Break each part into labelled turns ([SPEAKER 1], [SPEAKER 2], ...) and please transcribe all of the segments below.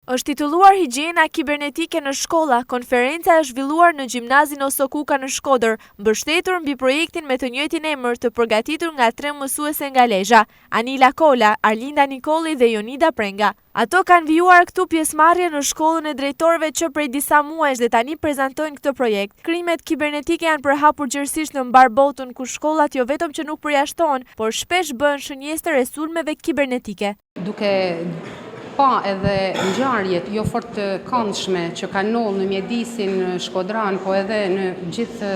[SPEAKER 1] Është titulluar Higjiena kibernetike në shkolla. Konferenca është zhvilluar në Gjimnazin Osokuka në Shkodër, mbështetur mbi projektin me të njëjtin emër të përgatitur nga 3 mësuese nga Lezhë, Anila Kola, Arlinda Nikolli dhe Jonida Prenga. Ato kanë vijuar këtu pjesëmarrje në shkollën e drejtorëve që prej disa muajsh dhe tani prezantojnë këtë projekt. Krimet kibernetike janë përhapur gjërësisht në mbar botën, ku shkollat jo vetëm që nuk përjashtohen, por shpesh bëhen shënjestër e sulmeve kibernetike.
[SPEAKER 2] Duke pa edhe ngjarjet jo fort të këndshme që kanë ndodhur në mjedisin shkodran, po edhe në gjithë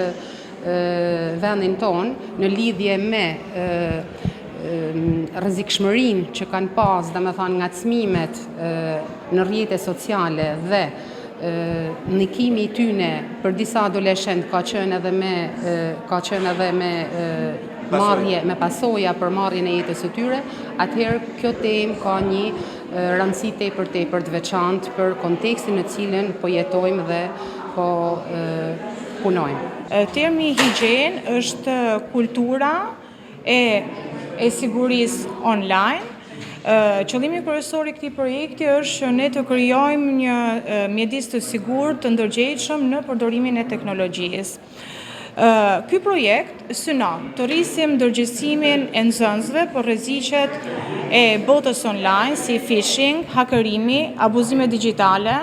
[SPEAKER 2] vendin tonë në lidhje me rrezikshmërinë që kanë pas, domethënë ngacmimet në rrjetet sociale dhe ndikimi i tyre për disa adoleshent ka qenë edhe me marrje me pasoja për marrjen e jetës së tyre, atëherë kjo temë ka një rëndësi tepër të veçantë për kontekstin në cilën po jetojmë dhe po punojmë.
[SPEAKER 3] Termi higjen është kultura e sigurisë online. Qëllimi kryesor i këtij projekti është që ne të krijojmë një mjedis të sigurt, të ndërgjegjshëm në përdorimin e teknologjisë. Ky projekt synon të rrisim ndërgjegjësimin e nxënësve për rreziqet e botës online, si phishing, hakerimi, abuzime digjitale,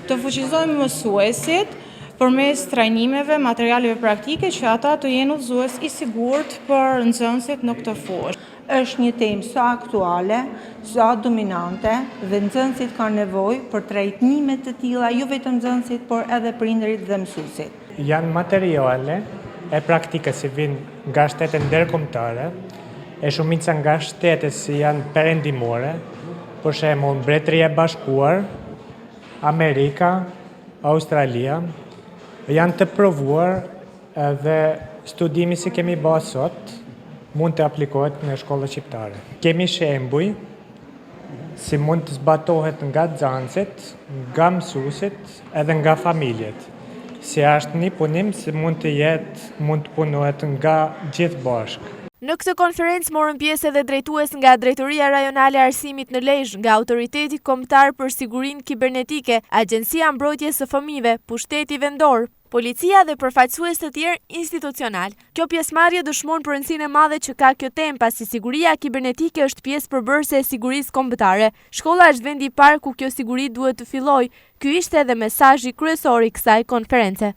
[SPEAKER 3] të fuqizojmë mësuesit përmes trajnimeve, materialeve praktike që ata të jenë udhëzues i sigurt për nxënësit në këtë fushë.
[SPEAKER 4] Është një temë sa aktuale, sa dominante dhe nxënësit kanë nevojë për trajtime të tilla, jo vetëm nxënësit, por edhe prindërit dhe mësuesit.
[SPEAKER 5] Janë materiale e praktike si vinë nga shtetet ndërkombëtare, e shumica nga shtetet si janë perëndimore, për shembull Mbretëria e Bashkuar, Amerika, Australia, janë të provuar dhe studimi si kemi bërë sot mund të aplikohet në shkollat shqiptare. Kemi shembuj si mund të zbatohet nga nxënësit, nga mësuesit edhe nga familjet. Si është një punim si mund të punohet nga gjithë bashkë.
[SPEAKER 1] Në këtë konferencë morën pjesë edhe drejtues nga Drejtoria Rajonale e Arsimit në Lezhë, nga Autoriteti Kombëtar për Sigurinë Kibernetike, Agjencia Mbrojtjes së Fëmijëve, Pushteti Vendor, Policia dhe përfaqësues të tjerë institucional. Kjo pjesëmarrje dëshmon për rëndësinë e madhe që ka kjo temë, pasi siguria kibernetike është pjesë përbërëse e sigurisë kombëtare. Shkolla është vendi i parë ku kjo siguri duhet të fillojë. Ky ishte edhe mesazhi kryesor i kësaj konference.